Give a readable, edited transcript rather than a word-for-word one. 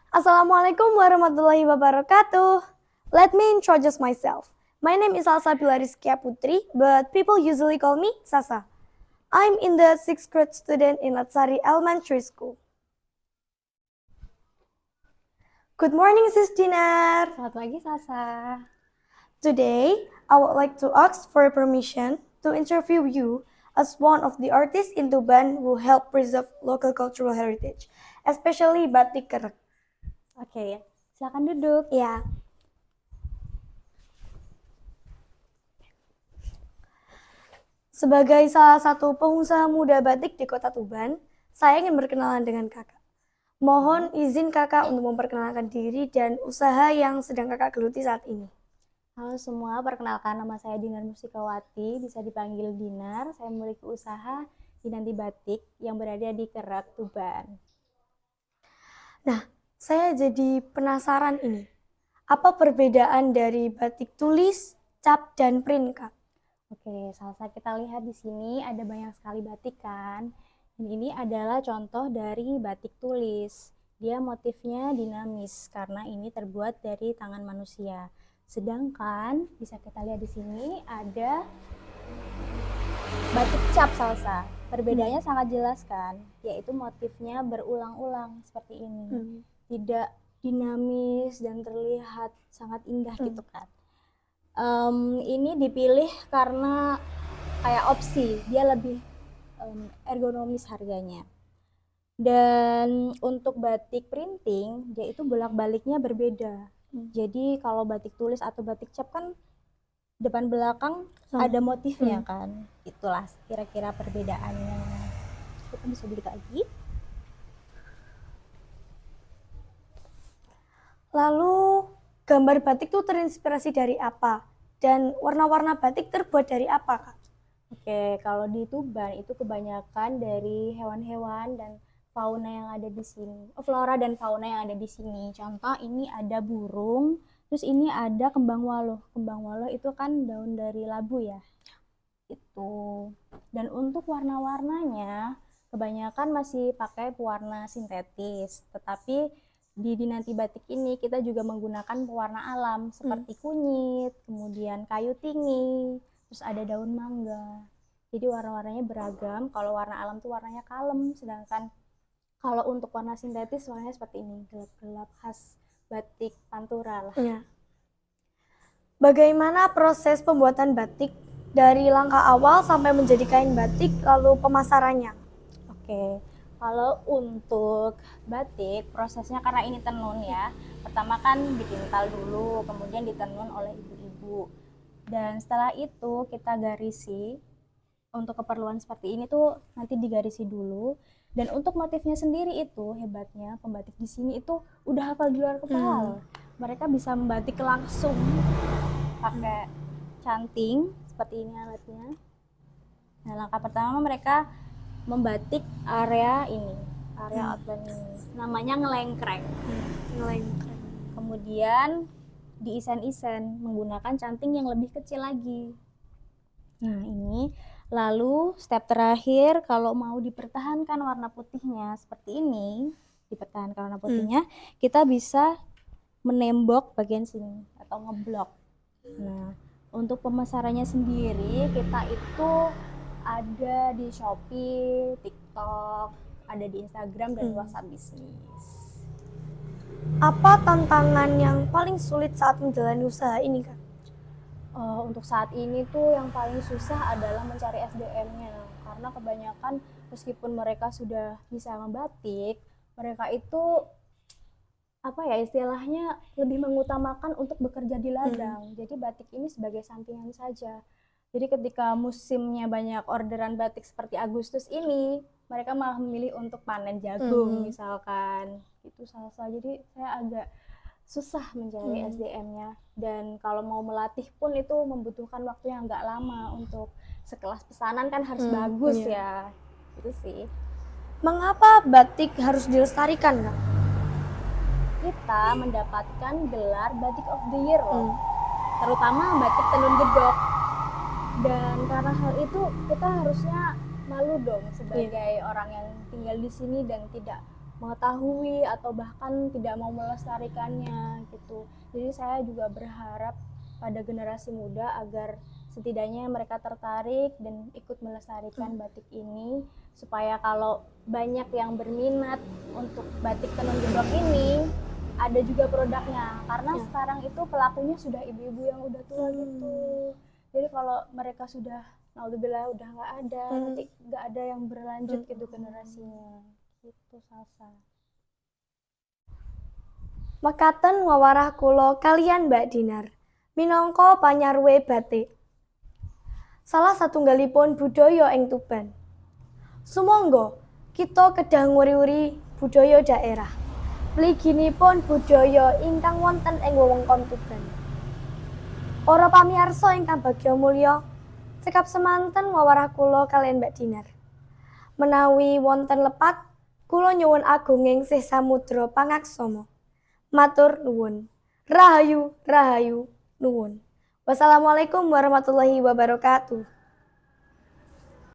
Assalamualaikum warahmatullahi wabarakatuh. Let me introduce myself. My name is Salsa Pilariskia Putri, but people usually call me Sasa. I'm in the 6th grade student in Latsari Elementary School. Good morning, Sis Dinar. Selamat pagi, Sasa. Today, I would like to ask for permission to interview you as one of the artists in Tuban who help preserve local cultural heritage, especially batik kerek. Oke, silakan duduk. Ya. Sebagai salah satu pengusaha muda batik di Kota Tuban, saya ingin berkenalan dengan kakak. Mohon izin kakak untuk memperkenalkan diri dan usaha yang sedang kakak geluti saat ini. Halo semua, perkenalkan nama saya Dinar Musikawati, bisa dipanggil Dinar. Saya memiliki usaha Dinanti Batik yang berada di Kerak, Tuban. Nah, saya jadi penasaran ini. Apa perbedaan dari batik tulis, cap, dan print, Kak? Oke, Salsa, kita lihat di sini ada banyak sekali batik kan. Dan ini adalah contoh dari batik tulis. Dia motifnya dinamis karena ini terbuat dari tangan manusia. Sedangkan bisa kita lihat di sini ada batik cap, Salsa. Perbedaannya sangat jelas kan, yaitu motifnya berulang-ulang seperti ini. Tidak dinamis dan terlihat sangat indah gitu kan. Ini dipilih karena kayak opsi, dia lebih ergonomis harganya. Dan untuk batik printing, dia itu bolak-baliknya berbeda. Jadi kalau batik tulis atau batik cap kan depan belakang ada motifnya kan. Itulah kira-kira perbedaannya. Kita bisa dilihat lagi. Lalu, gambar batik itu terinspirasi dari apa? Dan warna-warna batik terbuat dari apa, Kak? Oke, kalau di Tuban itu kebanyakan dari hewan-hewan dan fauna yang ada di sini. Flora dan fauna yang ada di sini. Contoh ini ada burung, terus ini ada kembang waloh. Kembang waloh itu kan daun dari labu ya. Itu. Dan untuk warna-warnanya kebanyakan masih pakai pewarna sintetis, tetapi di Dinanti Batik ini kita juga menggunakan pewarna alam seperti kunyit, kemudian kayu tinggi, terus ada daun mangga. Jadi warna-warnanya beragam. Kalau warna alam tuh warnanya kalem, sedangkan kalau untuk warna sintetis warnanya seperti ini, gelap-gelap khas batik Pantura lah. Ya. Bagaimana proses pembuatan batik dari langkah awal sampai menjadi kain batik lalu pemasarannya? Oke, kalau untuk batik prosesnya karena ini tenun ya. Pertama kan dipintal dulu, kemudian ditenun oleh ibu-ibu. Dan setelah itu kita garisi. Untuk keperluan seperti ini tuh nanti digarisi dulu. Dan untuk motifnya sendiri itu hebatnya pembatik di sini itu udah hafal di luar kepala. Mereka bisa membatik langsung pakai canting seperti ini alatnya. Nah, langkah pertama mereka membatik area ini, area outline ini. Namanya ngelengkreng. Ngelengkreng. Kemudian diisen-isen menggunakan canting yang lebih kecil lagi. Nah, ini lalu step terakhir kalau mau dipertahankan warna putihnya seperti ini, dipertahankan warna putihnya, kita bisa menembok bagian sini atau ngeblok. Nah, untuk pemasarannya sendiri kita itu ada di Shopee, TikTok, ada di Instagram dan WhatsApp bisnis. Apa tantangan yang paling sulit saat menjalani usaha ini, Kak? Untuk saat ini tuh yang paling susah adalah mencari SDM-nya, karena kebanyakan meskipun mereka sudah bisa membatik, mereka itu apa ya istilahnya lebih mengutamakan untuk bekerja di ladang. Jadi batik ini sebagai sampingan saja. Jadi ketika musimnya banyak orderan batik seperti Agustus ini, mereka malah memilih untuk panen jagung misalkan. Itu salah satu. Jadi saya agak susah mencari SDM-nya, dan kalau mau melatih pun itu membutuhkan waktu yang nggak lama. Untuk sekelas pesanan kan harus bagus ya. Itu sih. Mengapa batik harus dilestarikan, Kak? Kita mendapatkan gelar Batik of the Year loh. Terutama batik tenun gedok. Dan karena hal itu kita harusnya malu dong sebagai orang yang tinggal di sini dan tidak mengetahui atau bahkan tidak mau melestarikannya gitu. Jadi saya juga berharap pada generasi muda agar setidaknya mereka tertarik dan ikut melestarikan batik ini, supaya kalau banyak yang berminat untuk batik tenun gedok ini, ada juga produknya, karena Ya. sekarang itu pelakunya sudah ibu-ibu yang udah tua gitu. Jadi kalau mereka sudah, naudzubillah, udah nggak ada, nanti nggak ada yang berlanjut gitu generasinya. Gitu Salsa. Mekaten wawarah kula kalian Mbak Dinar, minangka panyarwe batik. Salah satunggalipun budaya ing Tuban. Sumangga kita kedah nguri-uri budaya daerah. Mliginipun budaya ingkang wonten ing wewengkon Tuban. Para pamirsa ingkang bagya mulya, cekap semanten wawarah kula kaliyan Mbak Dinar. Menawi wonten lepat, kula nyuwun agunging Sih Samudra Pangaksama. Matur nuwun. Rahayu, rahayu, nuwun. Wassalamualaikum warahmatullahi wabarakatuh.